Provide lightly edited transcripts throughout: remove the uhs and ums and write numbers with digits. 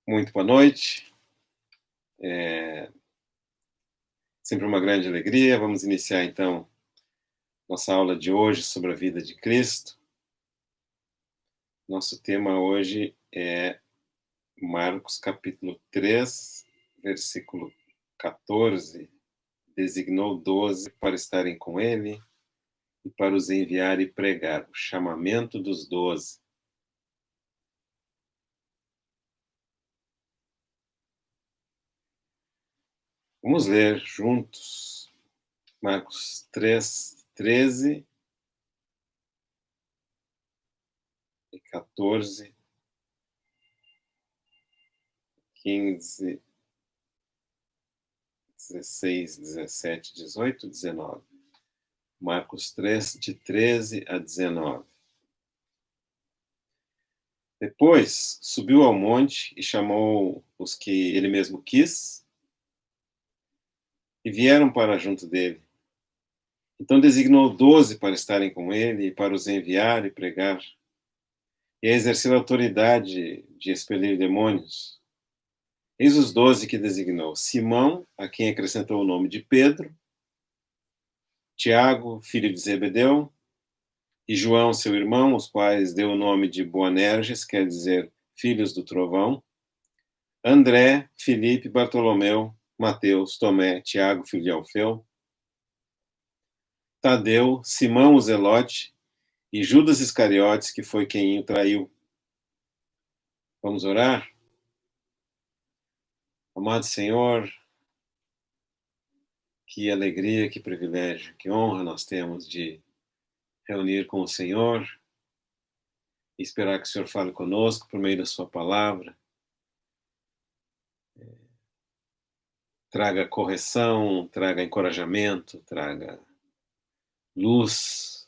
Muito boa noite. Sempre uma grande alegria. Vamos iniciar então nossa aula de hoje sobre a vida de Cristo. Nosso tema hoje é Marcos capítulo 3, versículo 14. Designou 12 para estarem com ele e para os enviar e pregar. O chamamento dos 12. Vamos ler juntos Marcos 3, 13 e 14, 15, 16, 17, 18, 19. Marcos 3, de 13 a 19. Depois subiu ao monte e chamou os que ele mesmo quis e vieram para junto dele. Então designou 12 para estarem com ele e para os enviar e pregar, e a exercer a autoridade de expelir demônios. Eis os 12 que designou: Simão, a quem acrescentou o nome de Pedro, Tiago, filho de Zebedeu, e João, seu irmão, os quais deu o nome de Boanerges, quer dizer, filhos do trovão, André, Filipe, Bartolomeu, Mateus, Tomé, Tiago, filho de Alfeu, Tadeu, Simão o Zelote e Judas Iscariotes, que foi quem o traiu. Vamos orar? Amado Senhor, que alegria, que privilégio, que honra nós temos de reunir com o Senhor e esperar que o Senhor fale conosco por meio da sua palavra. Traga correção, traga encorajamento, traga luz.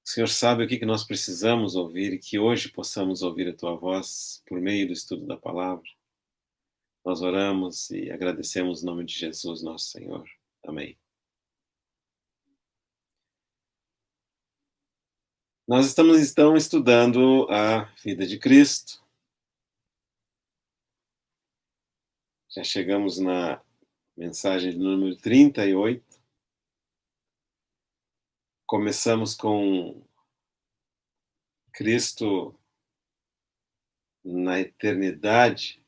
O Senhor sabe o que nós precisamos ouvir e que hoje possamos ouvir a Tua voz por meio do estudo da palavra. Nós oramos e agradecemos no nome de Jesus, nosso Senhor. Amém. Nós estamos então estudando a vida de Cristo. Já chegamos na mensagem de número 38. Começamos com Cristo na eternidade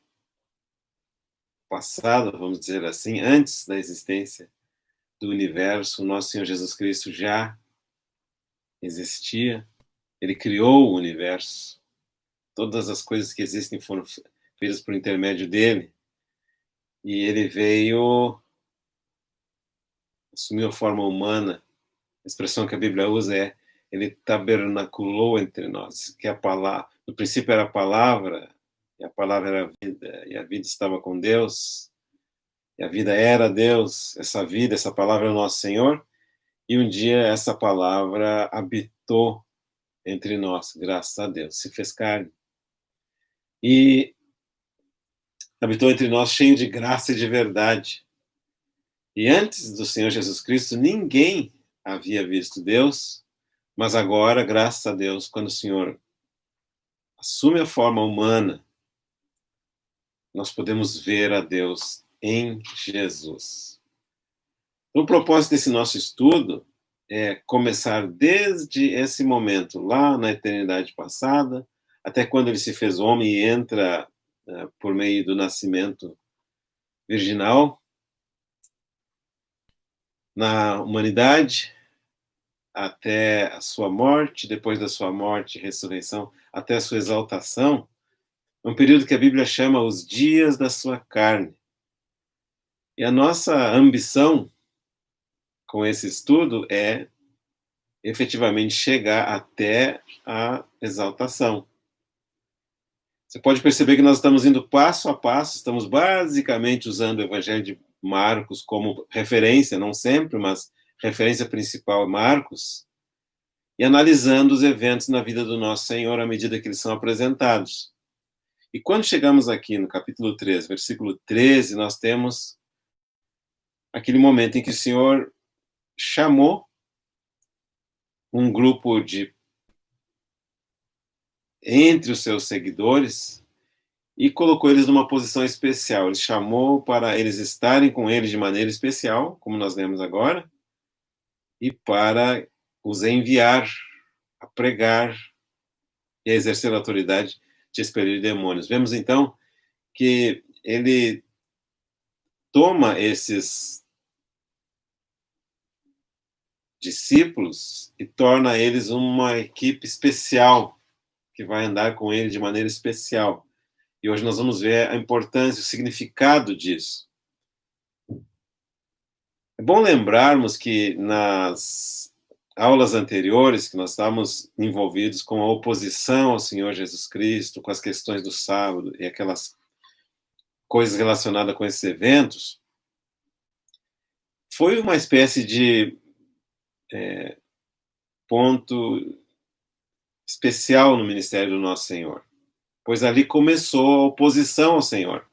passada, vamos dizer assim, antes da existência do universo. O nosso Senhor Jesus Cristo já existia. Ele criou o universo. Todas as coisas que existem foram feitas por intermédio dele. E ele veio, assumiu a forma humana. A expressão que a Bíblia usa é: ele tabernaculou entre nós. Que a palavra, no princípio era a palavra, e a palavra era a vida, e a vida estava com Deus, e a vida era Deus. Essa vida, essa palavra é o nosso Senhor. E um dia essa palavra habitou entre nós, graças a Deus, se fez carne. E habitou entre nós cheio de graça e de verdade. E antes do Senhor Jesus Cristo, ninguém havia visto Deus, mas agora, graças a Deus, quando o Senhor assume a forma humana, nós podemos ver a Deus em Jesus. Então, o propósito desse nosso estudo é começar desde esse momento, lá na eternidade passada, até quando ele se fez homem e entra por meio do nascimento virginal na humanidade, até a sua morte, depois da sua morte e ressurreição, até a sua exaltação, um período que a Bíblia chama os dias da sua carne. E a nossa ambição com esse estudo é efetivamente chegar até a exaltação. Você pode perceber que nós estamos indo passo a passo, estamos basicamente usando o Evangelho de Marcos como referência, não sempre, mas referência principal é Marcos, e analisando os eventos na vida do nosso Senhor à medida que eles são apresentados. E quando chegamos aqui no capítulo 3, versículo 13, nós temos aquele momento em que o Senhor chamou um grupo de entre os seus seguidores e colocou eles numa posição especial. Ele chamou para eles estarem com ele de maneira especial, como nós lemos agora, e para os enviar a pregar e a exercer a autoridade de expelir demônios. Vemos então que ele toma esses discípulos e torna eles uma equipe especial que vai andar com ele de maneira especial. E hoje nós vamos ver a importância, o significado disso. É bom lembrarmos que nas aulas anteriores, que nós estávamos envolvidos com a oposição ao Senhor Jesus Cristo, com as questões do sábado e aquelas coisas relacionadas com esses eventos, foi uma espécie de ponto especial no ministério do nosso Senhor, pois ali começou a oposição ao Senhor.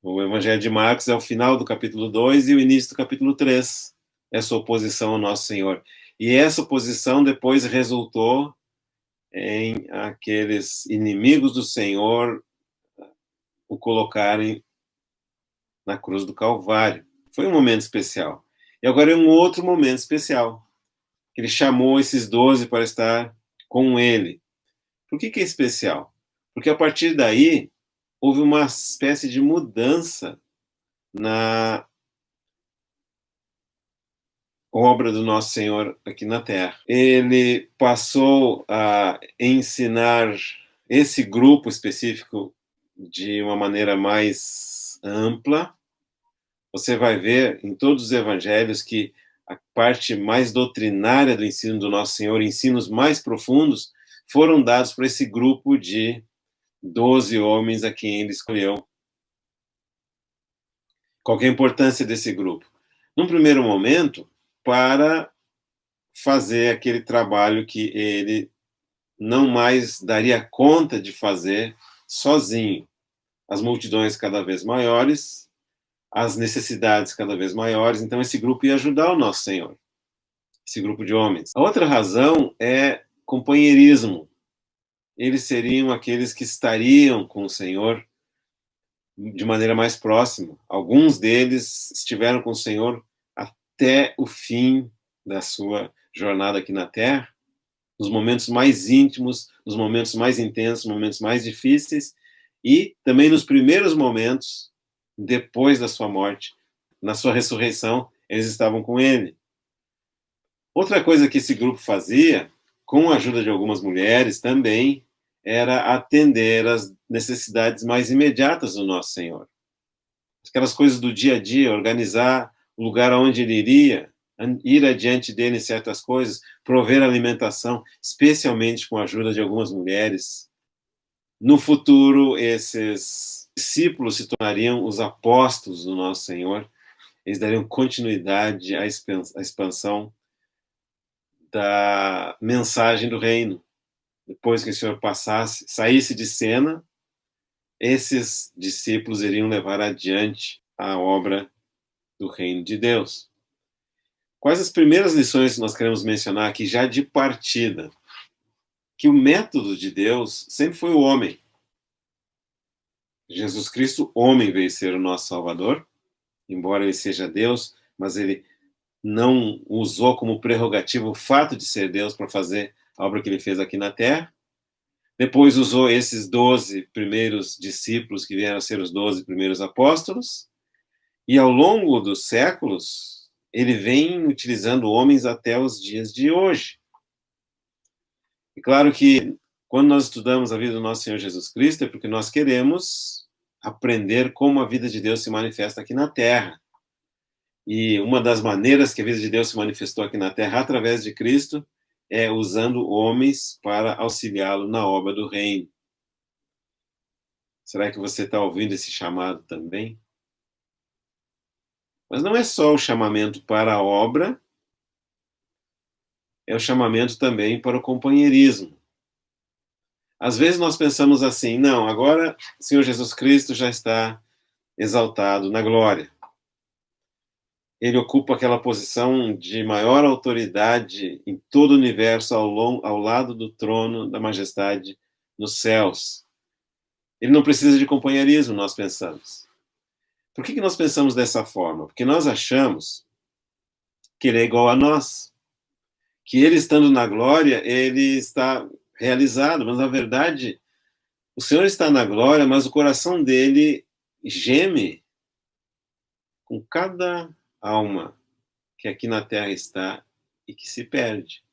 O Evangelho de Marcos é o final do capítulo 2 e o início do capítulo 3, essa oposição ao nosso Senhor. E essa oposição depois resultou em aqueles inimigos do Senhor o colocarem na cruz do Calvário. Foi um momento especial. E agora é um outro momento especial. Ele chamou esses 12 para estar com ele. Por que é especial? Porque a partir daí houve uma espécie de mudança na obra do nosso Senhor aqui na Terra. Ele passou a ensinar esse grupo específico de uma maneira mais ampla. Você vai ver em todos os evangelhos que a parte mais doutrinária do ensino do nosso Senhor, ensinos mais profundos, foram dados para esse grupo de 12 homens a quem ele escolheu. Qual é a importância desse grupo? Num primeiro momento, para fazer aquele trabalho que ele não mais daria conta de fazer sozinho. As multidões cada vez maiores, as necessidades cada vez maiores, então esse grupo ia ajudar o nosso Senhor, esse grupo de homens. A outra razão é companheirismo. Eles seriam aqueles que estariam com o Senhor de maneira mais próxima. Alguns deles estiveram com o Senhor até o fim da sua jornada aqui na Terra, nos momentos mais íntimos, nos momentos mais intensos, nos momentos mais difíceis, e também nos primeiros momentos, depois da sua morte, na sua ressurreição, eles estavam com ele. Outra coisa que esse grupo fazia, com a ajuda de algumas mulheres também, era atender às necessidades mais imediatas do nosso Senhor. Aquelas coisas do dia a dia, organizar o lugar onde ele iria, ir adiante dele em certas coisas, prover alimentação, especialmente com a ajuda de algumas mulheres. No futuro, esses discípulos se tornariam os apóstolos do nosso Senhor, eles dariam continuidade à expansão da mensagem do reino. Depois que o Senhor saísse de cena, esses discípulos iriam levar adiante a obra do reino de Deus. Quais as primeiras lições que nós queremos mencionar aqui já de partida? Que o método de Deus sempre foi o homem. Jesus Cristo, homem, veio ser o nosso Salvador, embora ele seja Deus, mas ele não usou como prerrogativa o fato de ser Deus para fazer a obra que ele fez aqui na Terra. Depois usou esses 12 primeiros discípulos que vieram a ser os 12 primeiros apóstolos, e ao longo dos séculos, ele vem utilizando homens até os dias de hoje. E claro que quando nós estudamos a vida do nosso Senhor Jesus Cristo é porque nós queremos aprender como a vida de Deus se manifesta aqui na Terra. E uma das maneiras que a vida de Deus se manifestou aqui na Terra através de Cristo é usando homens para auxiliá-lo na obra do reino. Será que você está ouvindo esse chamado também? Mas não é só o chamamento para a obra, é o chamamento também para o companheirismo. Às vezes nós pensamos assim, não, agora o Senhor Jesus Cristo já está exaltado na glória. Ele ocupa aquela posição de maior autoridade em todo o universo ao lado do trono da majestade nos céus. Ele não precisa de companheirismo, nós pensamos. Por que nós pensamos dessa forma? Porque nós achamos que ele é igual a nós, que ele estando na glória, ele está realizado, mas na verdade, o Senhor está na glória, mas o coração dele geme com cada alma que aqui na terra está e que se perde.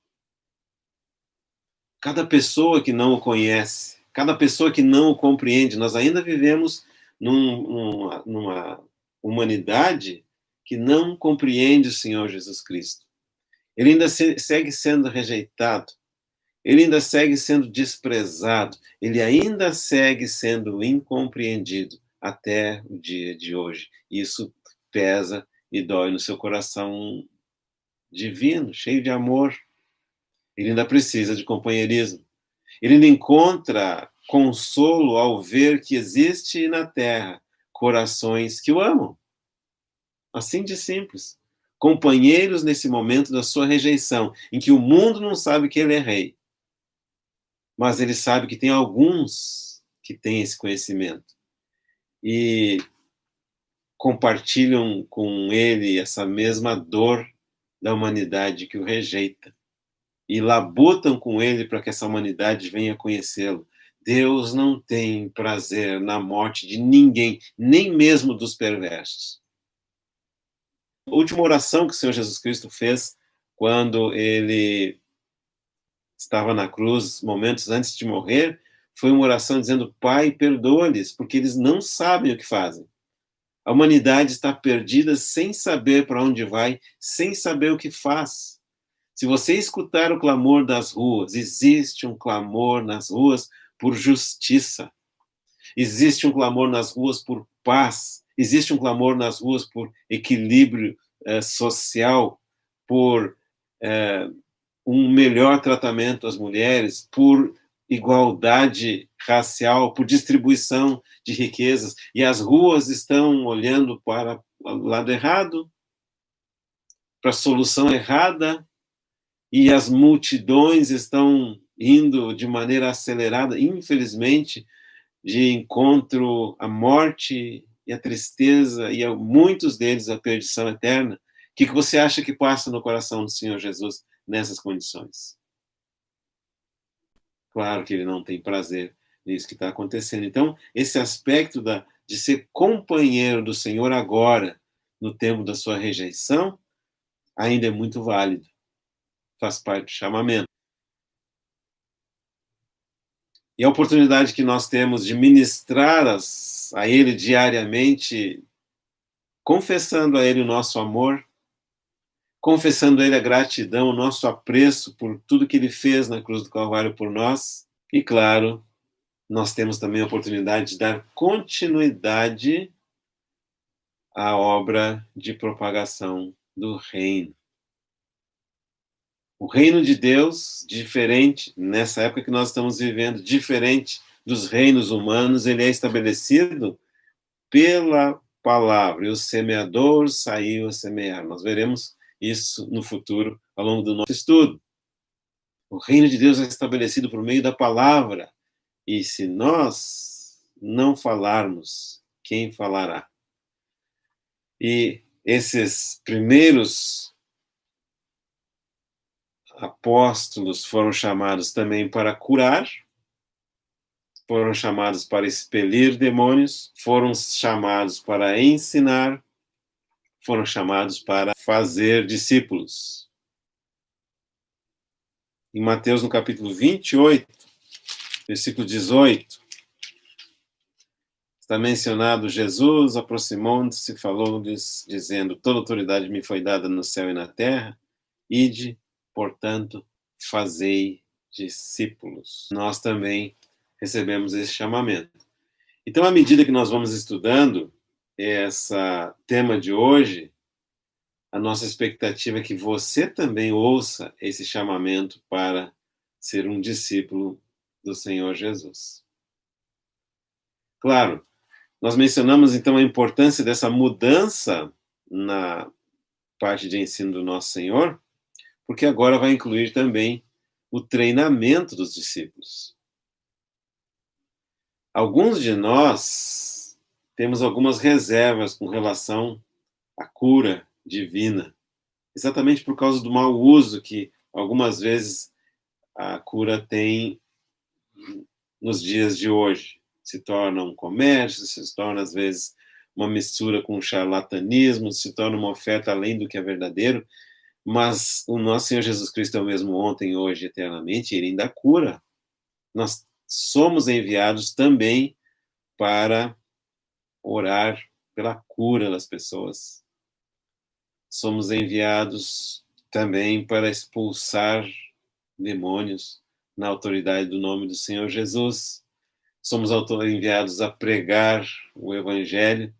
Cada pessoa que não o conhece, cada pessoa que não o compreende, nós ainda vivemos numa humanidade que não compreende o Senhor Jesus Cristo. Ele ainda segue sendo rejeitado, ele ainda segue sendo desprezado, ele ainda segue sendo incompreendido até o dia de hoje. Isso pesa e dói no seu coração divino, cheio de amor. Ele ainda precisa de companheirismo. Ele ainda encontra consolo ao ver que existe na terra corações que o amam. Assim de simples. Companheiros nesse momento da sua rejeição, em que o mundo não sabe que ele é rei. Mas ele sabe que tem alguns que têm esse conhecimento. E compartilham com ele essa mesma dor da humanidade que o rejeita. E labutam com ele para que essa humanidade venha conhecê-lo. Deus não tem prazer na morte de ninguém, nem mesmo dos perversos. A última oração que o Senhor Jesus Cristo fez quando ele estava na cruz, momentos antes de morrer, foi uma oração dizendo: Pai, perdoa-lhes, porque eles não sabem o que fazem. A humanidade está perdida sem saber para onde vai, sem saber o que faz. Se você escutar o clamor das ruas, existe um clamor nas ruas por justiça. Existe um clamor nas ruas por paz. Existe um clamor nas ruas por equilíbrio social, por um melhor tratamento às mulheres, por igualdade racial, por distribuição de riquezas. E as ruas estão olhando para o lado errado, para a solução errada, e as multidões estão indo de maneira acelerada, infelizmente, de encontro à morte e à tristeza, e a muitos deles à perdição eterna. O que você acha que passa no coração do Senhor Jesus nessas condições? Claro que ele não tem prazer nisso que está acontecendo. Então, esse aspecto de ser companheiro do Senhor agora, no tempo da sua rejeição, ainda é muito válido. Faz parte do chamamento. E a oportunidade que nós temos de ministrar a Ele diariamente, confessando a Ele o nosso amor, confessando a Ele a gratidão, o nosso apreço por tudo que Ele fez na cruz do Calvário por nós. E, claro, nós temos também a oportunidade de dar continuidade à obra de propagação do reino. O reino de Deus, diferente, nessa época que nós estamos vivendo, diferente dos reinos humanos, ele é estabelecido pela palavra, e o semeador saiu a semear. Nós veremos isso no futuro, ao longo do nosso estudo. O reino de Deus é estabelecido por meio da palavra, e se nós não falarmos, quem falará? E esses primeiros apóstolos foram chamados também para curar, foram chamados para expelir demônios, foram chamados para ensinar, foram chamados para fazer discípulos. Em Mateus, no capítulo 28, versículo 18, está mencionado: Jesus, aproximando-se, falou-lhes, dizendo: toda autoridade me foi dada no céu e na terra, ide, portanto, fazei discípulos. Nós também recebemos esse chamamento. Então, à medida que nós vamos estudando esse tema de hoje, a nossa expectativa é que você também ouça esse chamamento para ser um discípulo do Senhor Jesus. Claro, nós mencionamos então a importância dessa mudança na parte de ensino do nosso Senhor, porque agora vai incluir também o treinamento dos discípulos. Alguns de nós temos algumas reservas com relação à cura divina, exatamente por causa do mau uso que algumas vezes a cura tem nos dias de hoje. Se torna um comércio, se torna às vezes uma mistura com charlatanismo, se torna uma oferta além do que é verdadeiro, mas o nosso Senhor Jesus Cristo é o mesmo ontem, hoje, eternamente, e Ele ainda cura. Nós somos enviados também para orar pela cura das pessoas. Somos enviados também para expulsar demônios na autoridade do nome do Senhor Jesus. Somos enviados a pregar o Evangelho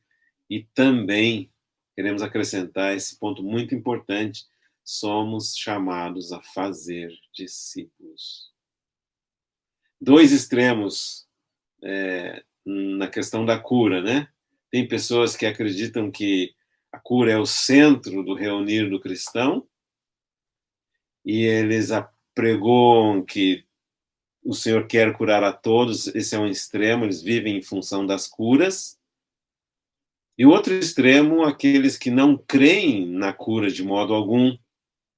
e também queremos acrescentar esse ponto muito importante: somos chamados a fazer discípulos. Dois extremos na questão da cura, né? Tem pessoas que acreditam que a cura é o centro do reunir do cristão e eles apregoam que o Senhor quer curar a todos. Esse é um extremo, eles vivem em função das curas. E o outro extremo, aqueles que não creem na cura de modo algum,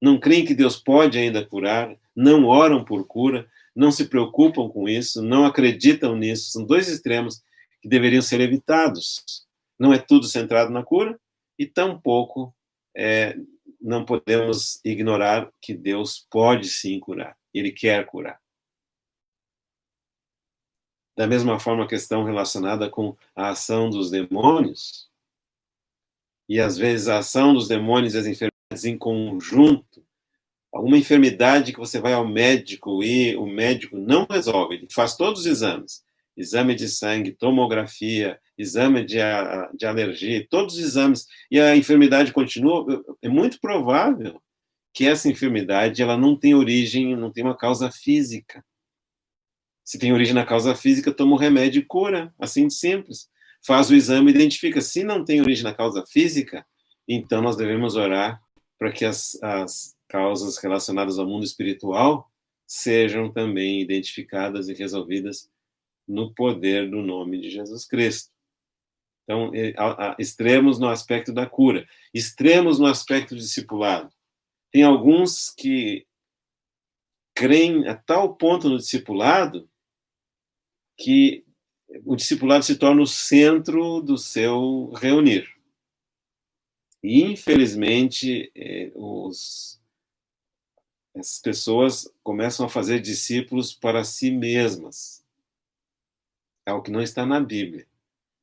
não creem que Deus pode ainda curar, não oram por cura, não se preocupam com isso, não acreditam nisso. São dois extremos que deveriam ser evitados. Não é tudo centrado na cura e tampouco não podemos ignorar que Deus pode sim curar. Ele quer curar. Da mesma forma, a questão relacionada com a ação dos demônios, e às vezes a ação dos demônios e as enfermidades em conjunto, alguma enfermidade que você vai ao médico e o médico não resolve, ele faz todos os exames, exame de sangue, tomografia, exame de alergia, todos os exames, e a enfermidade continua, é muito provável que essa enfermidade ela não tem origem, não tem uma causa física. Se tem origem na causa física, toma o remédio e cura, assim de simples. Faz o exame e identifica. Se não tem origem na causa física, então nós devemos orar para que as causas relacionadas ao mundo espiritual sejam também identificadas e resolvidas no poder do nome de Jesus Cristo. Então, extremos no aspecto da cura, extremos no aspecto do discipulado. Tem alguns que creem a tal ponto no discipulado que o discipulado se torna o centro do seu reunir. E, infelizmente, as pessoas começam a fazer discípulos para si mesmas. É o que não está na Bíblia.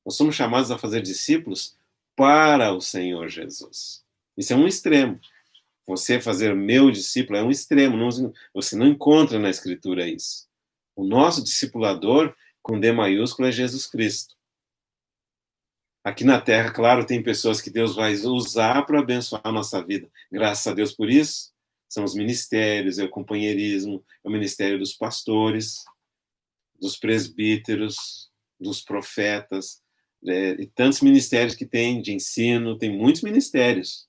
Nós somos chamados a fazer discípulos para o Senhor Jesus. Isso é um extremo. Você fazer meu discípulo é um extremo. Você não encontra na Escritura isso. O nosso discipulador, com D maiúsculo, é Jesus Cristo. Aqui na Terra, claro, tem pessoas que Deus vai usar para abençoar a nossa vida. Graças a Deus por isso. São os ministérios, é o companheirismo, é o ministério dos pastores, dos presbíteros, dos profetas, e tantos ministérios que tem de ensino, tem muitos ministérios.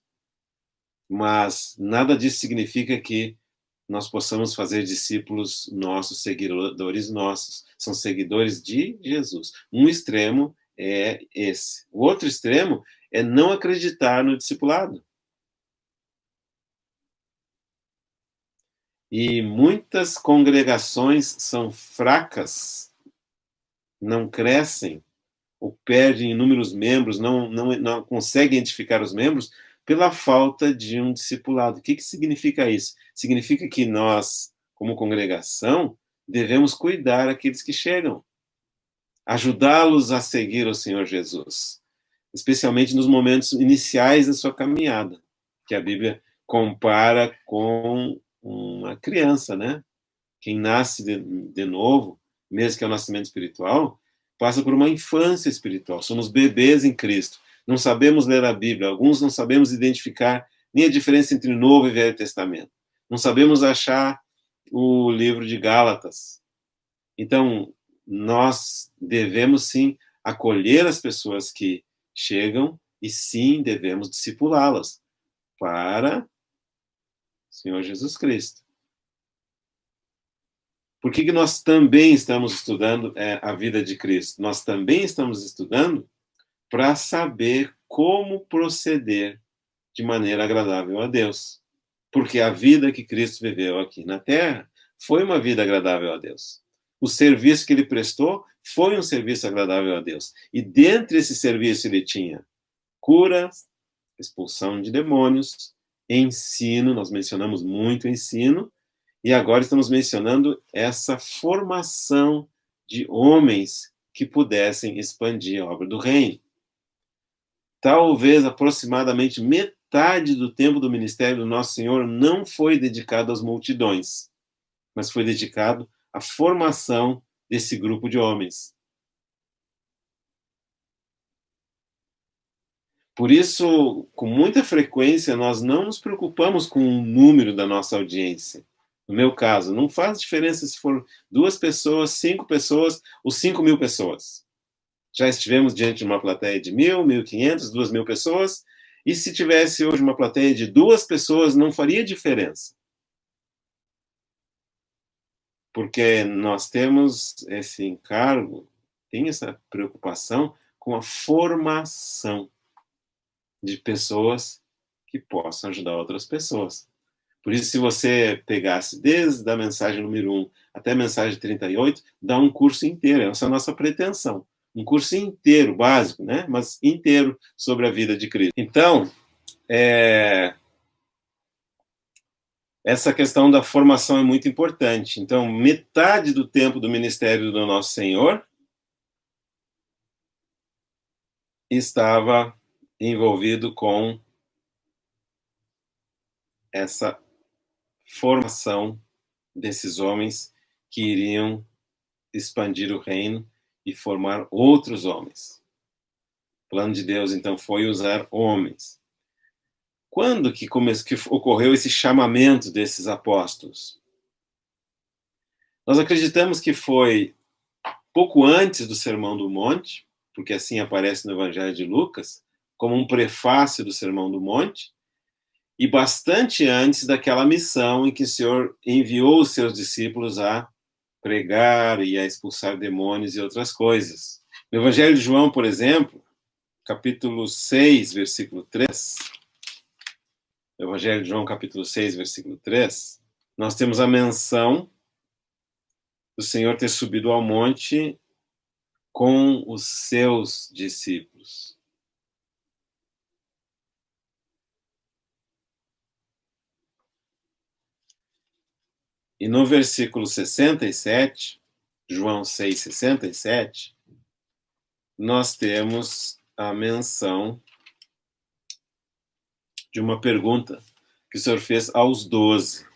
Mas nada disso significa que nós possamos fazer discípulos nossos, seguidores nossos. São seguidores de Jesus. Um extremo é esse. O outro extremo é não acreditar no discipulado. E muitas congregações são fracas, não crescem, ou perdem inúmeros membros, não conseguem identificar os membros pela falta de um discipulado. O que significa isso? Significa que nós, como congregação, devemos cuidar daqueles que chegam, ajudá-los a seguir o Senhor Jesus, especialmente nos momentos iniciais da sua caminhada, que a Bíblia compara com uma criança, né? Quem nasce de novo, mesmo que é o nascimento espiritual, passa por uma infância espiritual. Somos bebês em Cristo. Não sabemos ler a Bíblia. Alguns não sabemos identificar nem a diferença entre Novo e Velho Testamento. Não sabemos achar o livro de Gálatas. Então, nós devemos sim acolher as pessoas que chegam e sim devemos discipulá-las para o Senhor Jesus Cristo. Por que nós também estamos estudando a vida de Cristo? Nós também estamos estudando para saber como proceder de maneira agradável a Deus. Porque a vida que Cristo viveu aqui na Terra foi uma vida agradável a Deus. O serviço que ele prestou foi um serviço agradável a Deus. E dentre esse serviço ele tinha cura, expulsão de demônios, ensino, nós mencionamos muito ensino, e agora estamos mencionando essa formação de homens que pudessem expandir a obra do reino. Talvez aproximadamente metade do tempo do ministério do Nosso Senhor não foi dedicado às multidões, mas foi dedicado à formação desse grupo de homens. Por isso, com muita frequência, nós não nos preocupamos com o número da nossa audiência. No meu caso, não faz diferença se for 2 pessoas, 5 pessoas ou 5.000 pessoas. Já estivemos diante de uma plateia de 1.000, 1.500, 2.000 pessoas, e se tivesse hoje uma plateia de 2 pessoas, não faria diferença. Porque nós temos esse encargo, tem essa preocupação com a formação de pessoas que possam ajudar outras pessoas. Por isso, se você pegasse desde a mensagem número 1 até a mensagem 38, dá um curso inteiro, essa é a nossa pretensão. Um curso inteiro, básico, né? Mas inteiro sobre a vida de Cristo. Então, essa questão da formação é muito importante. Então, metade do tempo do ministério do Nosso Senhor estava envolvido com essa formação desses homens que iriam expandir o reino e formar outros homens. O plano de Deus, então, foi usar homens. Quando que ocorreu esse chamamento desses apóstolos? Nós acreditamos que foi pouco antes do Sermão do Monte, porque assim aparece no Evangelho de Lucas, como um prefácio do Sermão do Monte, e bastante antes daquela missão em que o Senhor enviou os seus discípulos a pregar e a expulsar demônios e outras coisas. No Evangelho de João, por exemplo, capítulo 6, versículo 3, Evangelho de João, capítulo 6, versículo 3, nós temos a menção do Senhor ter subido ao monte com os seus discípulos. E no versículo 67, João 6, 67, nós temos a menção de uma pergunta que o Senhor fez aos 12.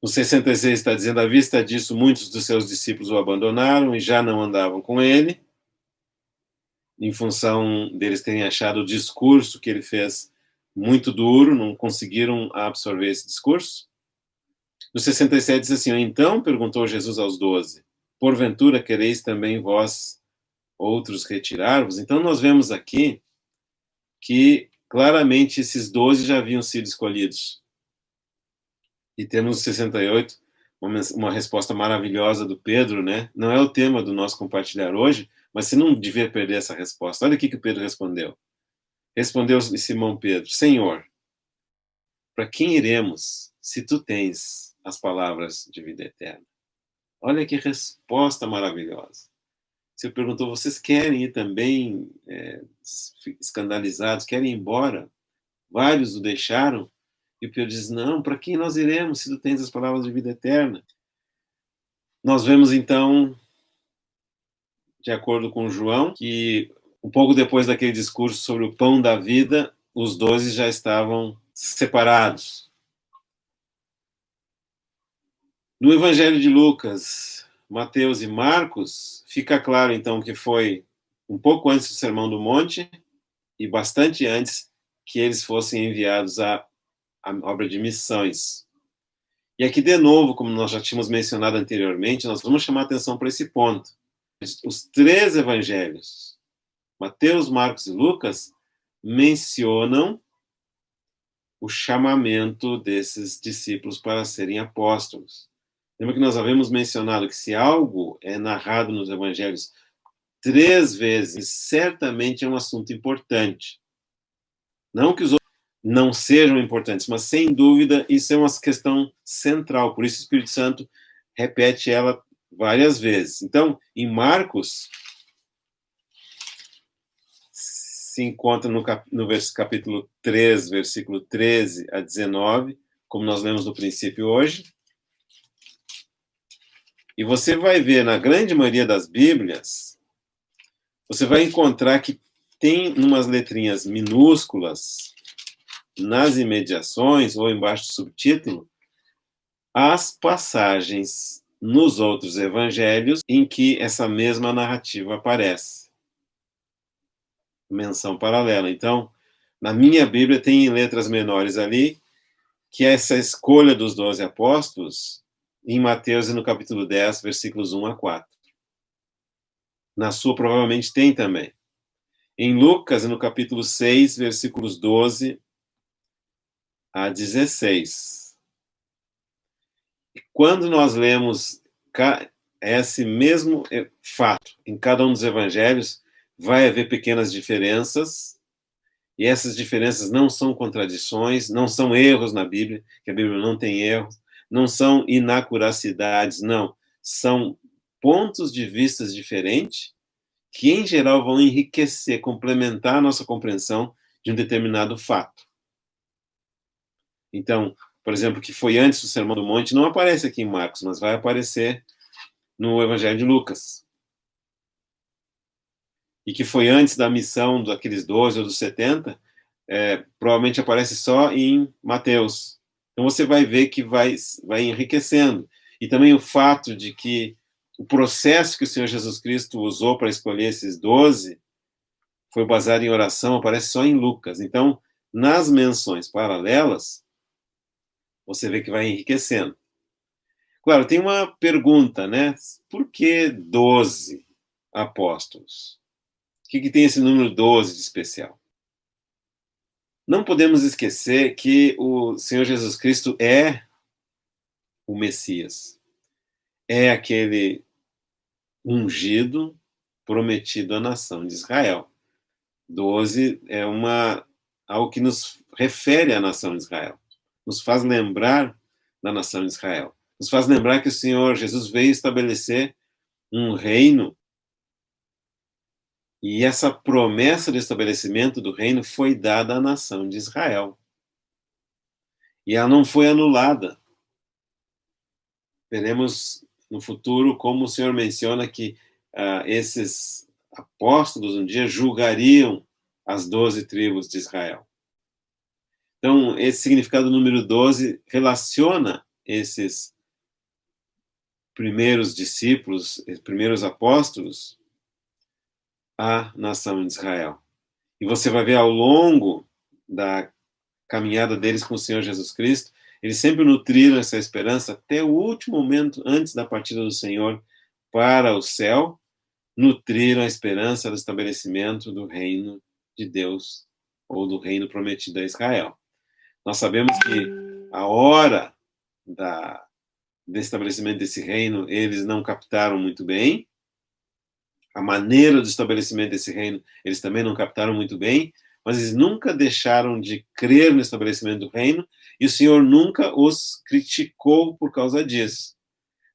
No 66 está dizendo, à vista disso, muitos dos seus discípulos o abandonaram e já não andavam com ele, em função deles terem achado o discurso que ele fez muito duro, não conseguiram absorver esse discurso. No 67 diz assim, então perguntou Jesus aos 12, porventura quereis também vós outros retirar-vos? Então nós vemos aqui que claramente esses 12 já haviam sido escolhidos. E temos no 68 uma resposta maravilhosa do Pedro, né? Não é o tema do nosso compartilhar hoje, mas você não devia perder essa resposta. Olha o que o Pedro respondeu. Respondeu Simão Pedro, Senhor, para quem iremos se tu tens as palavras de vida eterna? Olha que resposta maravilhosa. Você perguntou, vocês querem ir também escandalizados, querem ir embora? Vários o deixaram. E o Pedro diz, não, para quem nós iremos se tu tens as palavras de vida eterna? Nós vemos então, de acordo com João, que um pouco depois daquele discurso sobre o pão da vida, os 12 já estavam separados. No Evangelho de Lucas, Mateus e Marcos, fica claro então que foi um pouco antes do Sermão do Monte e bastante antes que eles fossem enviados à obra de missões. E aqui, de novo, como nós já tínhamos mencionado anteriormente, nós vamos chamar atenção para esse ponto. Os 3 evangelhos, Mateus, Marcos e Lucas, mencionam o chamamento desses discípulos para serem apóstolos. Lembra que nós havíamos mencionado que se algo é narrado nos evangelhos 3 vezes, certamente é um assunto importante. Não que os outros não sejam importantes, mas sem dúvida isso é uma questão central, por isso o Espírito Santo repete ela várias vezes. Então, em Marcos, se encontra no capítulo 3, versículo 13 a 19, como nós lemos no princípio hoje. E você vai ver, na grande maioria das Bíblias, você vai encontrar que tem umas letrinhas minúsculas nas imediações ou embaixo do subtítulo as passagens nos outros evangelhos em que essa mesma narrativa aparece. Menção paralela. Então, na minha Bíblia tem letras menores ali, que é essa escolha dos 12 apóstolos, em Mateus e no capítulo 10, versículos 1 a 4. Na sua provavelmente tem também. Em Lucas, no capítulo 6, versículos 12 a 16. Quando nós lemos esse mesmo fato em cada um dos evangelhos, vai haver pequenas diferenças, e essas diferenças não são contradições, não são erros na Bíblia, que a Bíblia não tem erros, não são inacuracidades, não. São pontos de vista diferentes que, em geral, vão enriquecer, complementar a nossa compreensão de um determinado fato. Então, por exemplo, que foi antes do Sermão do Monte, não aparece aqui em Marcos, mas vai aparecer no Evangelho de Lucas. E que foi antes da missão daqueles 12 ou dos 70, provavelmente aparece só em Mateus. Então você vai ver que vai enriquecendo. E também o fato de que o processo que o Senhor Jesus Cristo usou para escolher esses 12 foi baseado em oração, aparece só em Lucas. Então, nas menções paralelas, você vê que vai enriquecendo. Claro, tem uma pergunta, né? Por que 12 apóstolos? O que tem esse número 12 de especial? Não podemos esquecer que o Senhor Jesus Cristo é o Messias. É aquele ungido prometido à nação de Israel. 12 é algo que nos refere à nação de Israel. Nos faz lembrar da nação de Israel. Nos faz lembrar que o Senhor Jesus veio estabelecer um reino, e essa promessa de estabelecimento do reino foi dada à nação de Israel. E ela não foi anulada. Veremos no futuro como o Senhor menciona que esses apóstolos um dia julgariam as 12 tribos de Israel. Então, esse significado número 12 relaciona esses primeiros discípulos, primeiros apóstolos, à nação de Israel. E você vai ver ao longo da caminhada deles com o Senhor Jesus Cristo, eles sempre nutriram essa esperança até o último momento antes da partida do Senhor para o céu, nutriram a esperança do estabelecimento do reino de Deus, ou do reino prometido a Israel. Nós sabemos que a hora do estabelecimento desse reino, eles não captaram muito bem. A maneira do estabelecimento desse reino, eles também não captaram muito bem, mas eles nunca deixaram de crer no estabelecimento do reino, e o Senhor nunca os criticou por causa disso.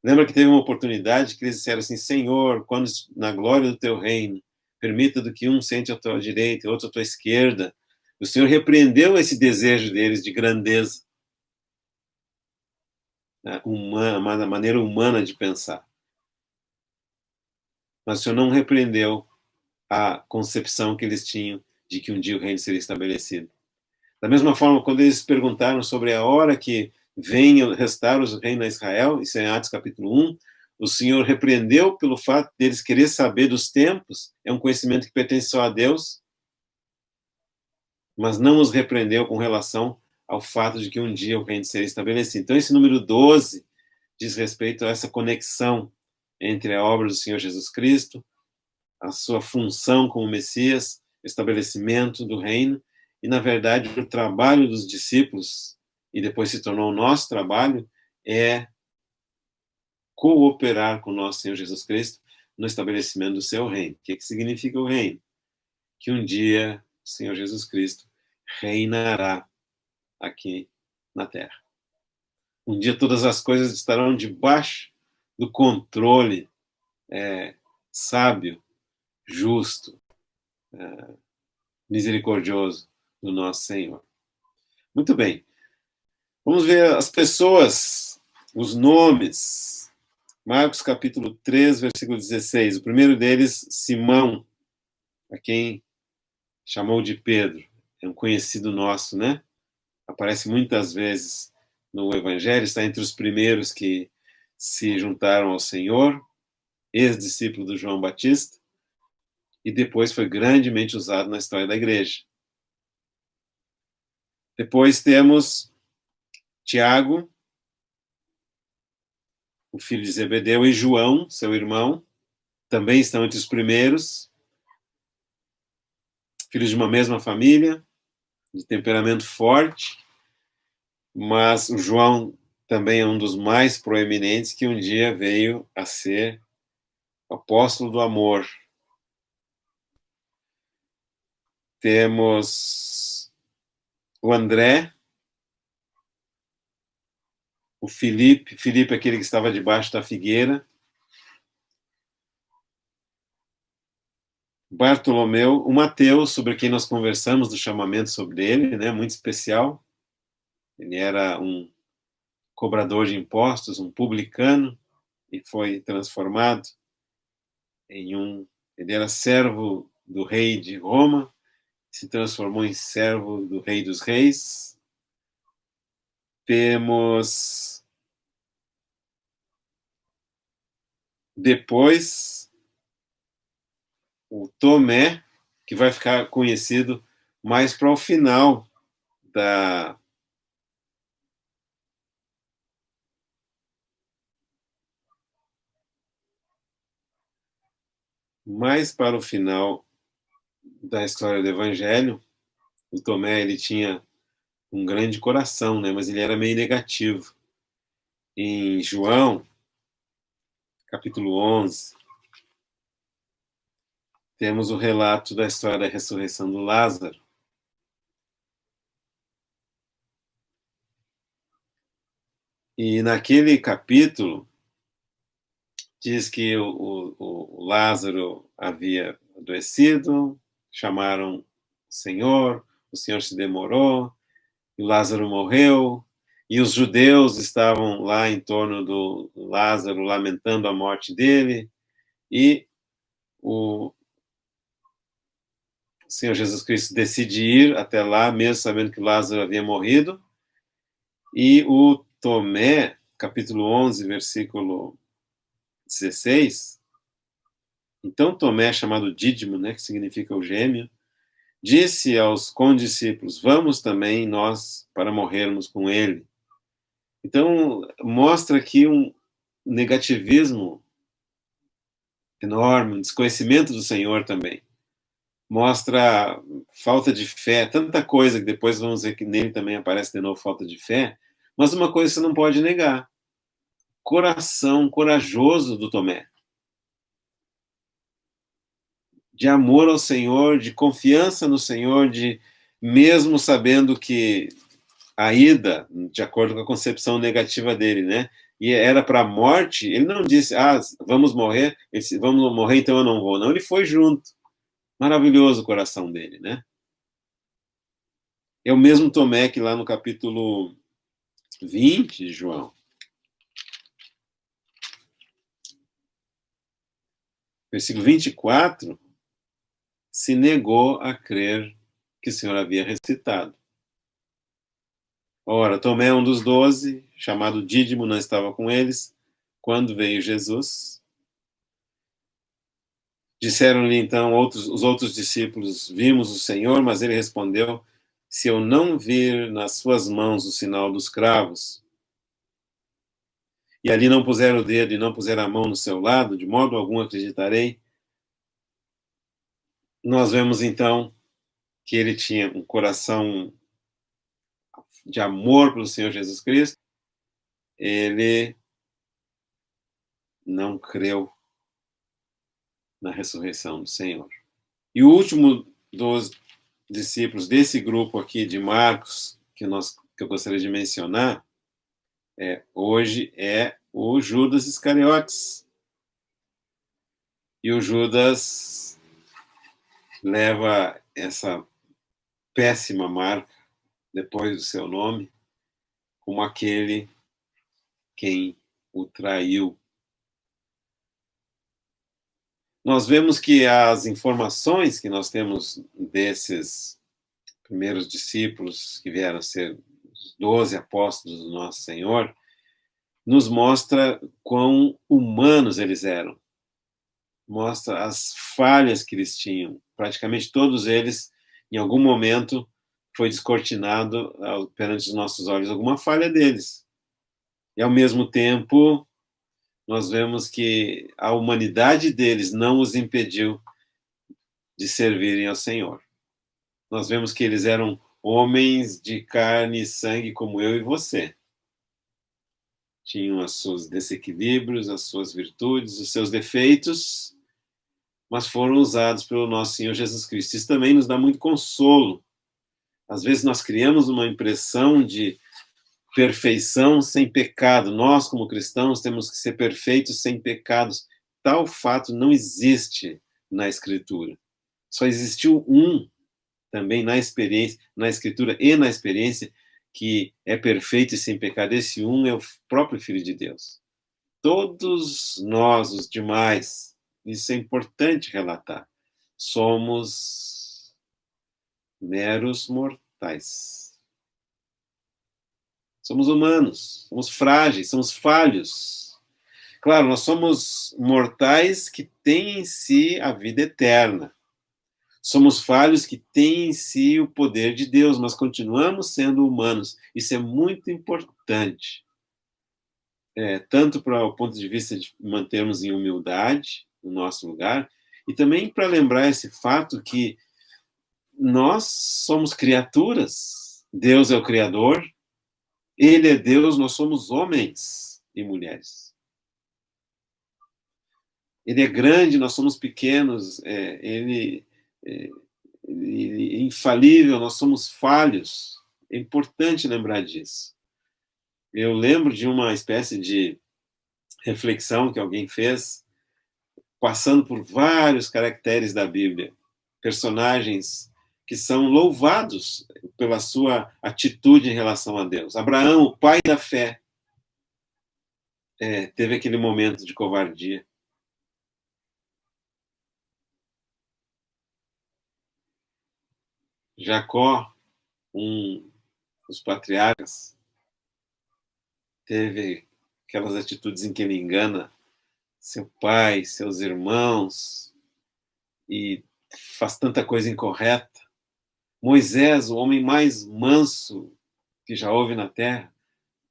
Lembra que teve uma oportunidade que eles disseram assim: Senhor, quando na glória do teu reino, permita do que um sente à tua direita e outro à tua esquerda. O Senhor repreendeu esse desejo deles de grandeza, né, uma maneira humana de pensar. Mas o Senhor não repreendeu a concepção que eles tinham de que um dia o reino seria estabelecido. Da mesma forma, quando eles perguntaram sobre a hora que venha restaurar o reino a Israel, isso é em Atos capítulo 1, o Senhor repreendeu pelo fato deles querer saber dos tempos, é um conhecimento que pertence só a Deus, mas não os repreendeu com relação ao fato de que um dia o reino seria estabelecido. Então, esse número 12 diz respeito a essa conexão entre a obra do Senhor Jesus Cristo, a sua função como Messias, estabelecimento do reino, E, na verdade, o trabalho dos discípulos, e depois se tornou o nosso trabalho, é cooperar com o nosso Senhor Jesus Cristo no estabelecimento do seu reino. O que significa o reino? Que um dia o Senhor Jesus Cristo reinará aqui na Terra. Um dia todas as coisas estarão debaixo do controle sábio, justo, misericordioso do nosso Senhor. Muito bem. Vamos ver as pessoas, os nomes. Marcos capítulo 3, versículo 16. O primeiro deles, Simão, a quem chamou de Pedro. É um conhecido nosso, né? Aparece muitas vezes no Evangelho, está entre os primeiros que se juntaram ao Senhor, ex-discípulo do João Batista, e depois foi grandemente usado na história da igreja. Depois temos Tiago, o filho de Zebedeu, e João, seu irmão, também estão entre os primeiros, filhos de uma mesma família, de temperamento forte, mas o João também é um dos mais proeminentes que um dia veio a ser apóstolo do amor. Temos o André, o Filipe, aquele que estava debaixo da figueira, Bartolomeu, o Mateus, sobre quem nós conversamos do chamamento sobre ele, né, muito especial. Ele era um cobrador de impostos, um publicano, e foi transformado em ele era servo do rei de Roma, se transformou em servo do rei dos reis. Temos depois o Tomé, que vai ficar conhecido mais para o final da mais para o final da história do Evangelho. O Tomé, ele tinha um grande coração, né? Mas ele era meio negativo. Em João, capítulo 11, temos o relato da história da ressurreição do Lázaro. E naquele capítulo, diz que o Lázaro havia adoecido, chamaram o Senhor se demorou, e Lázaro morreu, e os judeus estavam lá em torno do Lázaro, lamentando a morte dele, e o Senhor Jesus Cristo decide ir até lá, mesmo sabendo que Lázaro havia morrido, e o Tomé, capítulo 11, versículo 16, então Tomé, chamado Dídimo, né, que significa o gêmeo, disse aos condiscípulos, vamos também nós para morrermos com ele. Então, mostra aqui um negativismo enorme, um desconhecimento do Senhor também. Mostra falta de fé, tanta coisa que depois vamos ver que nele também aparece de novo falta de fé, mas uma coisa você não pode negar, coração corajoso do Tomé, de amor ao Senhor, de confiança no Senhor, de mesmo sabendo que a ida, de acordo com a concepção negativa dele, né? E era para a morte, ele não disse, vamos morrer, ele disse, vamos morrer, então eu não vou. Não, ele foi junto. Maravilhoso o coração dele, né? É o mesmo Tomé que lá no capítulo 20 de João, versículo 24, se negou a crer que o Senhor havia ressuscitado. Ora, Tomé é um dos 12, chamado Dídimo, não estava com eles, quando veio Jesus. Disseram-lhe então os outros discípulos, vimos o Senhor, mas ele respondeu, se eu não vir nas suas mãos o sinal dos cravos, e ali não puser o dedo e não puser a mão no seu lado, de modo algum acreditarei. Nós vemos então que ele tinha um coração de amor pelo Senhor Jesus Cristo, ele não creu na ressurreição do Senhor. E o último dos discípulos desse grupo aqui de Marcos, que eu gostaria de mencionar, hoje é o Judas Iscariotes. E o Judas leva essa péssima marca, depois do seu nome, como aquele quem o traiu. Nós vemos que as informações que nós temos desses primeiros discípulos que vieram a ser os 12 apóstolos do nosso Senhor, nos mostra quão humanos eles eram. Mostra as falhas que eles tinham. Praticamente todos eles, em algum momento, foi descortinado perante os nossos olhos alguma falha deles. E, ao mesmo tempo, nós vemos que a humanidade deles não os impediu de servirem ao Senhor. Nós vemos que eles eram homens de carne e sangue como eu e você. Tinham os seus desequilíbrios, as suas virtudes, os seus defeitos, mas foram usados pelo nosso Senhor Jesus Cristo. Isso também nos dá muito consolo. Às vezes nós criamos uma impressão de perfeição sem pecado. Nós, como cristãos, temos que ser perfeitos sem pecados. Tal fato não existe na Escritura. Só existiu um também na experiência, na Escritura e na experiência, que é perfeito e sem pecado. Esse um é o próprio Filho de Deus. Todos nós, os demais, isso é importante relatar, somos meros mortais. Somos humanos, somos frágeis, somos falhos. Claro, nós somos mortais que têm em si a vida eterna. Somos falhos que têm em si o poder de Deus, mas continuamos sendo humanos. Isso é muito importante. Tanto para o ponto de vista de mantermos em humildade no nosso lugar, e também para lembrar esse fato que nós somos criaturas, Deus é o Criador, Ele é Deus, nós somos homens e mulheres. Ele é grande, nós somos pequenos, ele é infalível, nós somos falhos. É importante lembrar disso. Eu lembro de uma espécie de reflexão que alguém fez, passando por vários caracteres da Bíblia, personagens que são louvados pela sua atitude em relação a Deus. Abraão, o pai da fé, teve aquele momento de covardia. Jacó, um dos patriarcas, teve aquelas atitudes em que ele engana seu pai, seus irmãos, e faz tanta coisa incorreta. Moisés, o homem mais manso que já houve na terra,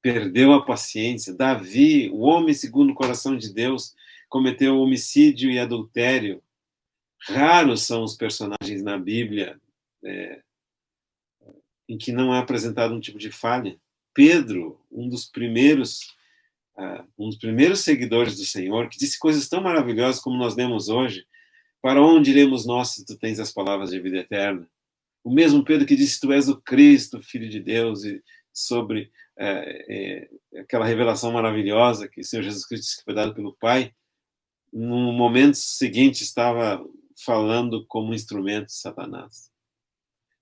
perdeu a paciência. Davi, o homem segundo o coração de Deus, cometeu homicídio e adultério. Raros são os personagens na Bíblia em que não é apresentado um tipo de falha. Pedro, um dos primeiros seguidores do Senhor, que disse coisas tão maravilhosas como nós lemos hoje: para onde iremos nós se tu tens as palavras de vida eterna? O mesmo Pedro que disse: tu és o Cristo, Filho de Deus, e sobre aquela revelação maravilhosa que o Senhor Jesus Cristo disse que foi dado pelo Pai, no momento seguinte estava falando como instrumento de Satanás.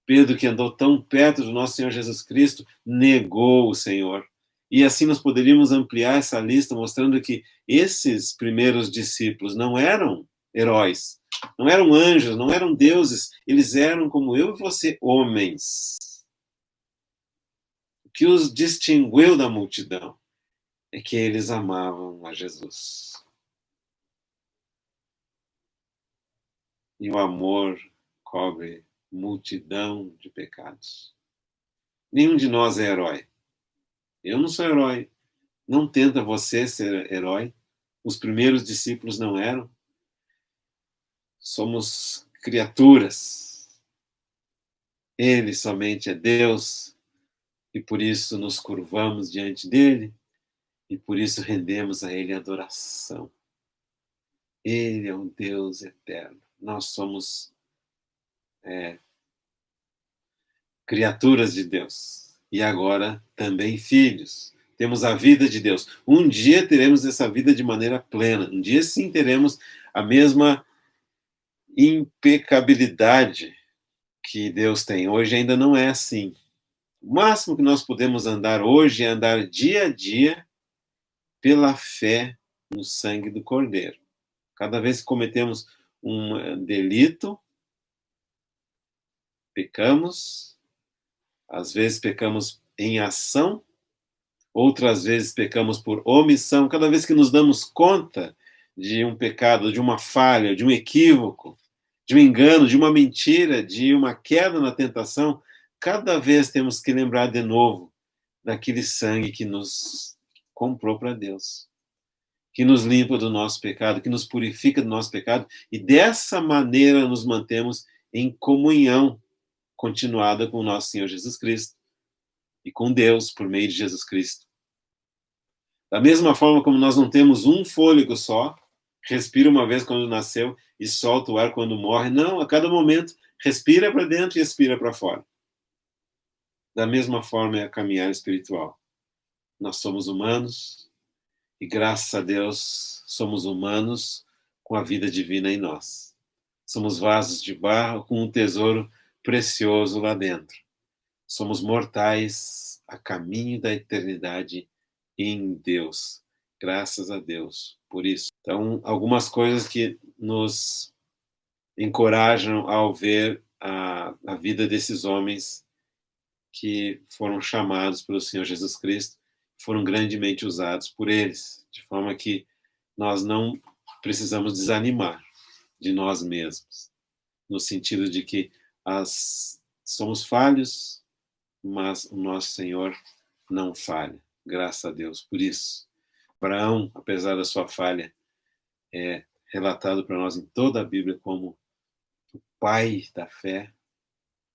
Pedro, que andou tão perto do nosso Senhor Jesus Cristo, negou o Senhor. E assim nós poderíamos ampliar essa lista, mostrando que esses primeiros discípulos não eram heróis, não eram anjos, não eram deuses, eles eram como eu e você, homens. O que os distinguiu da multidão é que eles amavam a Jesus. E o amor cobre multidão de pecados. Nenhum de nós é herói. Eu não sou herói. Não tenta você ser herói. Os primeiros discípulos não eram. Somos criaturas. Ele somente é Deus, e por isso nos curvamos diante dele, e por isso rendemos a ele adoração. Ele é um Deus eterno. Nós somos criaturas de Deus, e agora também filhos. Temos a vida de Deus. Um dia teremos essa vida de maneira plena. Um dia sim teremos a mesma impecabilidade que Deus tem. Hoje ainda não é assim. O máximo que nós podemos andar hoje é andar dia a dia pela fé no sangue do Cordeiro. Cada vez que cometemos um delito, pecamos, às vezes pecamos em ação, outras vezes pecamos por omissão. Cada vez que nos damos conta de um pecado, de uma falha, de um equívoco, de um engano, de uma mentira, de uma queda na tentação, cada vez temos que lembrar de novo daquele sangue que nos comprou para Deus, que nos limpa do nosso pecado, que nos purifica do nosso pecado, e dessa maneira nos mantemos em comunhão continuada com o nosso Senhor Jesus Cristo e com Deus por meio de Jesus Cristo. Da mesma forma como nós não temos um fôlego só, respira uma vez quando nasceu e solta o ar quando morre, não, a cada momento respira para dentro e expira para fora. Da mesma forma é a caminhar espiritual. Nós somos humanos e, graças a Deus, somos humanos com a vida divina em nós. Somos vasos de barro com um tesouro precioso lá dentro. Somos mortais a caminho da eternidade em Deus. Graças a Deus por isso. Então, algumas coisas que nos encorajam ao ver a vida desses homens que foram chamados pelo Senhor Jesus Cristo, foram grandemente usados por eles, de forma que nós não precisamos desanimar de nós mesmos, no sentido de que somos falhos, mas o nosso Senhor não falha, graças a Deus por isso. Abraão, apesar da sua falha, é relatado para nós em toda a Bíblia como o pai da fé,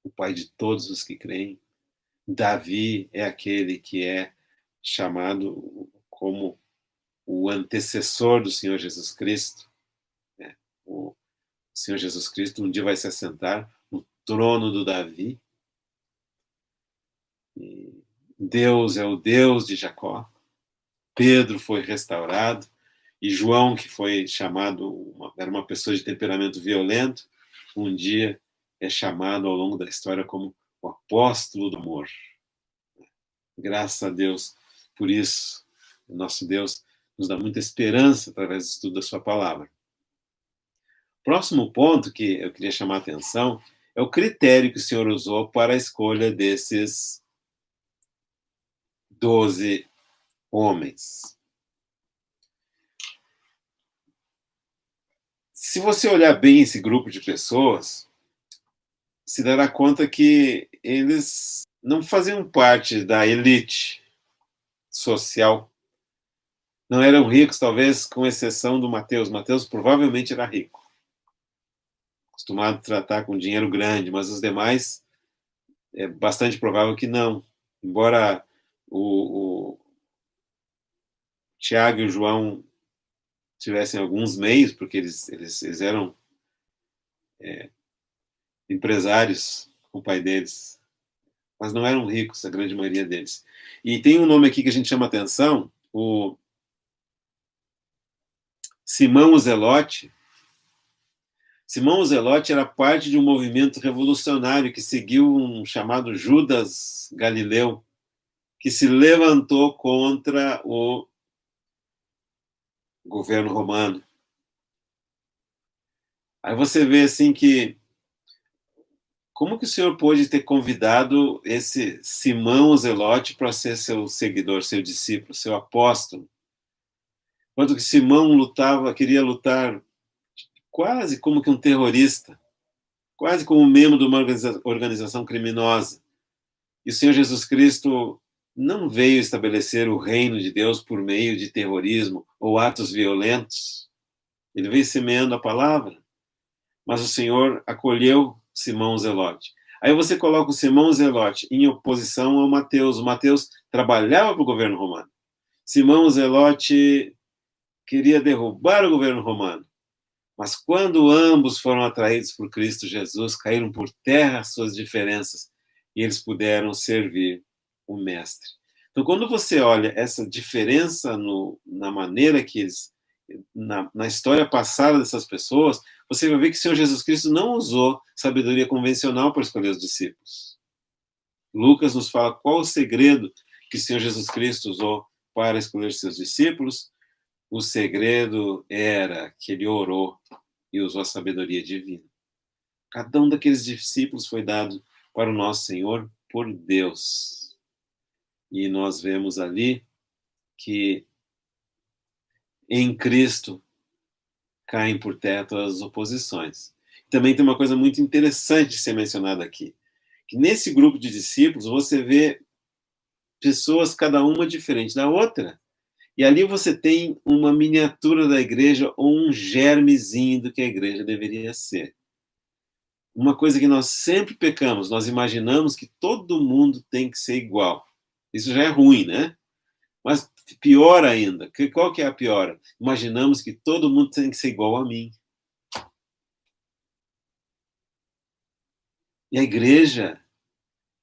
o pai de todos os que creem. Davi é aquele que é chamado como o antecessor do Senhor Jesus Cristo. Né? O Senhor Jesus Cristo um dia vai se assentar no trono do Davi. E Deus é o Deus de Jacó. Pedro foi restaurado. E João, que foi chamado, era uma pessoa de temperamento violento, um dia é chamado ao longo da história como o apóstolo do amor. Graças a Deus por isso. O nosso Deus nos dá muita esperança através do estudo da sua palavra. Próximo ponto que eu queria chamar a atenção é o critério que o Senhor usou para a escolha desses 12 homens. Se você olhar bem esse grupo de pessoas, se dará conta que eles não faziam parte da elite social. Não eram ricos, talvez com exceção do Mateus. Mateus provavelmente era rico, acostumado a tratar com dinheiro grande, mas os demais é bastante provável que não. Embora o Tiago e o João tivessem alguns meios, porque eles eram empresários com o pai deles, mas não eram ricos, a grande maioria deles. E tem um nome aqui que a gente chama atenção, o Simão o Zelote. Simão o Zelote era parte de um movimento revolucionário que seguiu um chamado Judas Galileu, que se levantou contra o governo romano. Aí você vê assim que como que o Senhor pôde ter convidado esse Simão o Zelote para ser seu seguidor, seu discípulo, seu apóstolo? Enquanto que Simão queria lutar quase como que um terrorista, quase como membro de uma organização criminosa. E o Senhor Jesus Cristo não veio estabelecer o reino de Deus por meio de terrorismo ou atos violentos. Ele veio semeando a palavra. Mas o Senhor acolheu Simão Zelote. Aí você coloca o Simão Zelote em oposição ao Mateus. O Mateus trabalhava para o governo romano. Simão Zelote queria derrubar o governo romano. Mas quando ambos foram atraídos por Cristo Jesus, caíram por terra suas diferenças e eles puderam servir o Mestre. Então, quando você olha essa diferença na maneira que eles, na história passada dessas pessoas, você vai ver que o Senhor Jesus Cristo não usou sabedoria convencional para escolher os discípulos. Lucas nos fala qual o segredo que o Senhor Jesus Cristo usou para escolher seus discípulos. O segredo era que ele orou e usou a sabedoria divina. Cada um daqueles discípulos foi dado para o nosso Senhor por Deus. E nós vemos ali que em Cristo caem por terra todas as oposições. Também tem uma coisa muito interessante de ser mencionada aqui, que nesse grupo de discípulos você vê pessoas, cada uma diferente da outra. E ali você tem uma miniatura da igreja ou um germezinho do que a igreja deveria ser. Uma coisa que nós sempre pecamos, nós imaginamos que todo mundo tem que ser igual. Isso já é ruim, né? Mas pior ainda, qual que é a pior? Imaginamos que todo mundo tem que ser igual a mim. E a igreja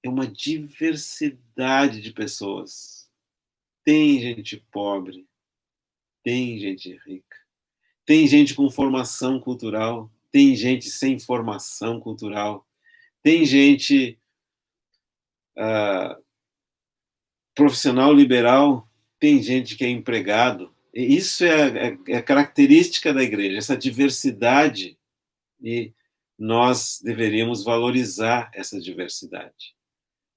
é uma diversidade de pessoas. Tem gente pobre, tem gente rica, tem gente com formação cultural, tem gente sem formação cultural, tem gente profissional liberal, tem gente que é empregado. E isso é a característica da igreja, essa diversidade, e nós deveríamos valorizar essa diversidade.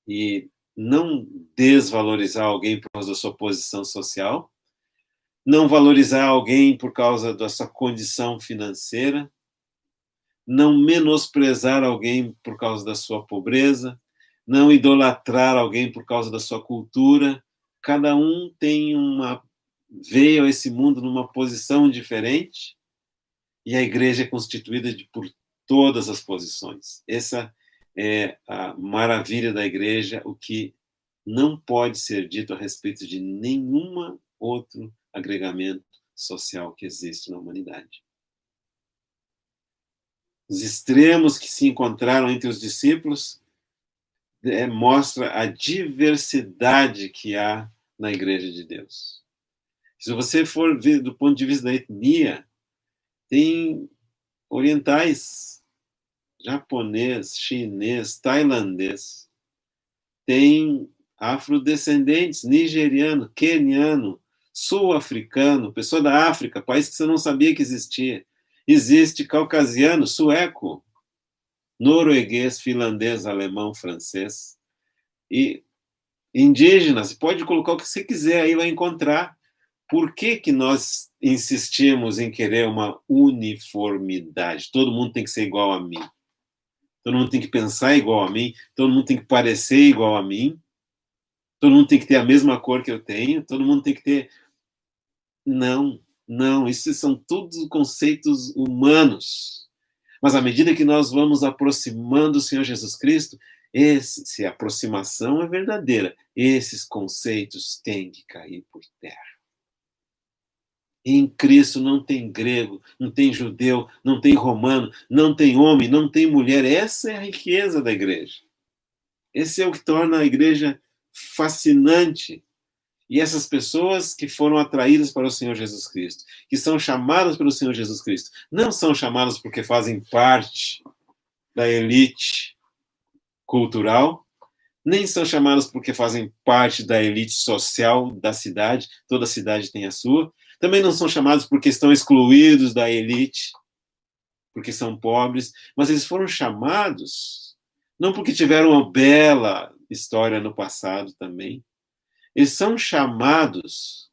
E não desvalorizar alguém por causa da sua posição social, não valorizar alguém por causa da sua condição financeira, não menosprezar alguém por causa da sua pobreza, não idolatrar alguém por causa da sua cultura. Cada um veio a esse mundo numa posição diferente e a igreja é constituída por todas as posições. Essa é a maravilha da igreja, o que não pode ser dito a respeito de nenhum outro agregamento social que existe na humanidade. Os extremos que se encontraram entre os discípulos mostra a diversidade que há na Igreja de Deus. Se você for ver do ponto de vista da etnia, tem orientais, japonês, chinês, tailandês, tem afrodescendentes, nigeriano, queniano, sul-africano, pessoa da África, país que você não sabia que existia. Existe caucasiano, sueco, norueguês, finlandês, alemão, francês. E indígenas, pode colocar o que você quiser, aí vai encontrar. Por que nós insistimos em querer uma uniformidade? Todo mundo tem que ser igual a mim. Todo mundo tem que pensar igual a mim. Todo mundo tem que parecer igual a mim. Todo mundo tem que ter a mesma cor que eu tenho. Todo mundo tem que ter... Não, não. Isso são todos conceitos humanos. Mas à medida que nós vamos aproximando do Senhor Jesus Cristo, se a aproximação é verdadeira, esses conceitos têm que cair por terra. Em Cristo não tem grego, não tem judeu, não tem romano, não tem homem, não tem mulher. Essa é a riqueza da igreja. Esse é o que torna a igreja fascinante. E essas pessoas que foram atraídas para o Senhor Jesus Cristo, que são chamadas pelo Senhor Jesus Cristo, não são chamadas porque fazem parte da elite cultural, nem são chamadas porque fazem parte da elite social da cidade, toda cidade tem a sua, também não são chamados porque estão excluídos da elite, porque são pobres, mas eles foram chamados não porque tiveram uma bela história no passado também, eles são chamados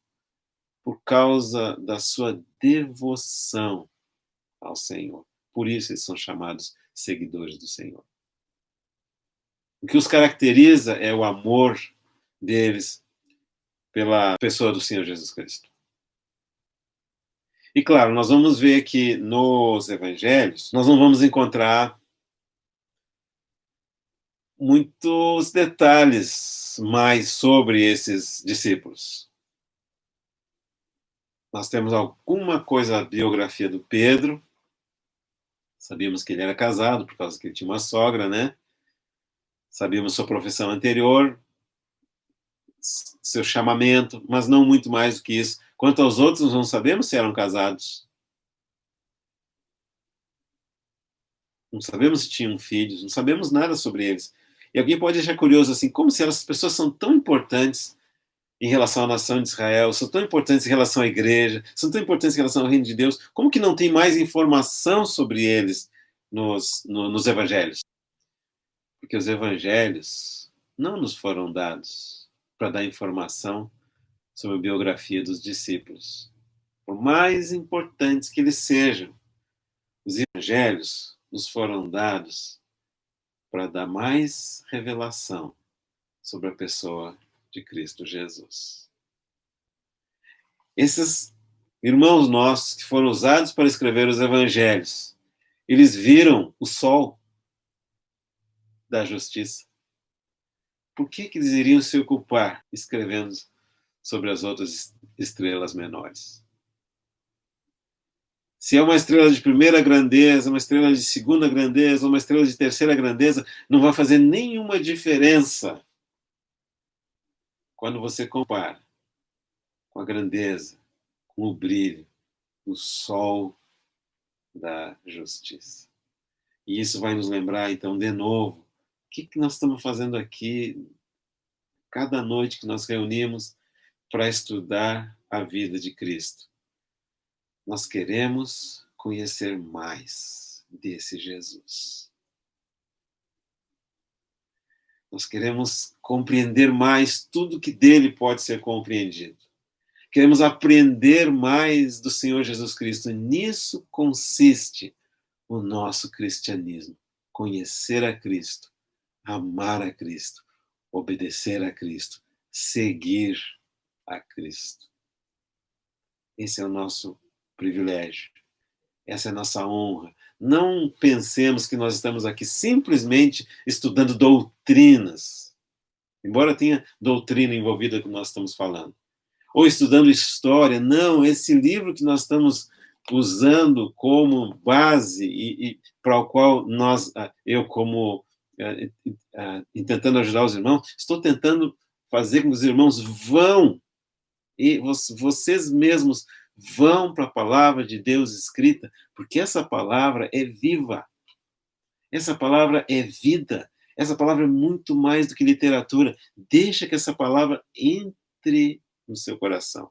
por causa da sua devoção ao Senhor. Por isso eles são chamados seguidores do Senhor. O que os caracteriza é o amor deles pela pessoa do Senhor Jesus Cristo. E claro, nós vamos ver que nos evangelhos, nós não vamos encontrar muitos detalhes mais sobre esses discípulos. Nós temos alguma coisa da biografia do Pedro. Sabíamos que ele era casado, por causa que ele tinha uma sogra, né? Sabíamos sua profissão anterior, seu chamamento, mas não muito mais do que isso. Quanto aos outros, não sabemos se eram casados. Não sabemos se tinham filhos, não sabemos nada sobre eles. E alguém pode achar curioso assim, como se essas pessoas são tão importantes em relação à nação de Israel, são tão importantes em relação à igreja, são tão importantes em relação ao reino de Deus, como que não tem mais informação sobre eles nos evangelhos? Porque os evangelhos não nos foram dados para dar informação sobre a biografia dos discípulos. Por mais importantes que eles sejam, os evangelhos nos foram dados para dar mais revelação sobre a pessoa de Cristo Jesus. Esses irmãos nossos que foram usados para escrever os evangelhos, eles viram o sol da justiça. Por que eles iriam se ocupar escrevendo sobre as outras estrelas menores? Se é uma estrela de primeira grandeza, uma estrela de segunda grandeza, uma estrela de terceira grandeza, não vai fazer nenhuma diferença quando você compara com a grandeza, com o brilho, o sol da justiça. E isso vai nos lembrar, então, de novo, o que nós estamos fazendo aqui, cada noite que nós reunimos para estudar a vida de Cristo. Nós queremos conhecer mais desse Jesus. Nós queremos compreender mais tudo que dele pode ser compreendido. Queremos aprender mais do Senhor Jesus Cristo. Nisso consiste o nosso cristianismo. Conhecer a Cristo, amar a Cristo, obedecer a Cristo, seguir a Cristo. Esse é o nosso privilégio. Essa é a nossa honra. Não pensemos que nós estamos aqui simplesmente estudando doutrinas, embora tenha doutrina envolvida com o que nós estamos falando, ou estudando história. Não, esse livro que nós estamos usando como base e para o qual eu como tentando ajudar os irmãos, estou tentando fazer com que os irmãos vão e vocês mesmos vão para a palavra de Deus escrita, porque essa palavra é viva. Essa palavra é vida. Essa palavra é muito mais do que literatura. Deixa que essa palavra entre no seu coração.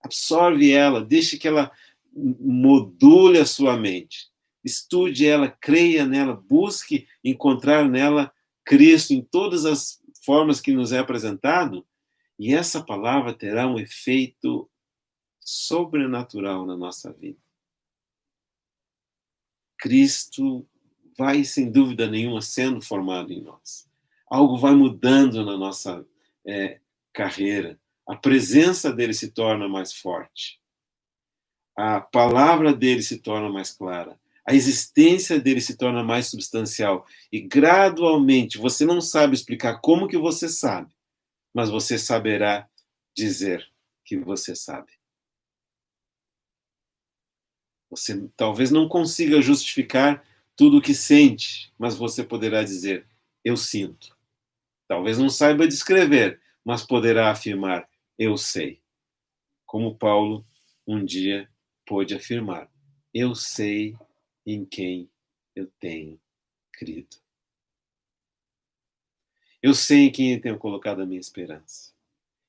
Absorve ela, deixe que ela module a sua mente. Estude ela, creia nela, busque encontrar nela Cristo em todas as formas que nos é apresentado, e essa palavra terá um efeito sobrenatural na nossa vida. Cristo vai, sem dúvida nenhuma, sendo formado em nós. Algo vai mudando na nossa carreira. A presença dele se torna mais forte. A palavra dele se torna mais clara. A existência dele se torna mais substancial. E gradualmente, você não sabe explicar como que você sabe, mas você saberá dizer que você sabe. Você talvez não consiga justificar tudo o que sente, mas você poderá dizer, eu sinto. Talvez não saiba descrever, mas poderá afirmar, eu sei. Como Paulo um dia pôde afirmar, eu sei em quem eu tenho crido. Eu sei em quem eu tenho colocado a minha esperança.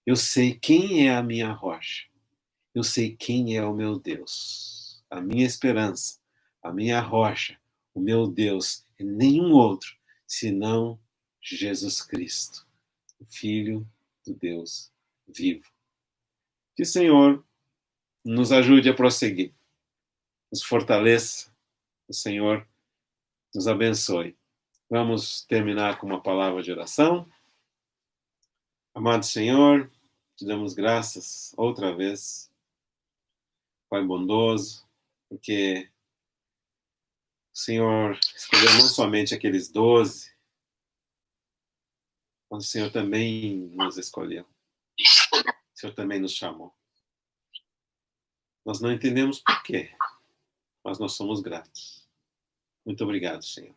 Eu sei quem é a minha rocha. Eu sei quem é o meu Deus. A minha esperança, a minha rocha, o meu Deus, e nenhum outro, senão Jesus Cristo, o Filho do Deus vivo. Que o Senhor nos ajude a prosseguir, nos fortaleça, o Senhor nos abençoe. Vamos terminar com uma palavra de oração. Amado Senhor, te damos graças outra vez, Pai bondoso, porque o Senhor escolheu não somente aqueles 12, Mas o Senhor também nos escolheu. O Senhor também nos chamou. Nós não entendemos por quê, mas nós somos gratos. Muito obrigado, Senhor.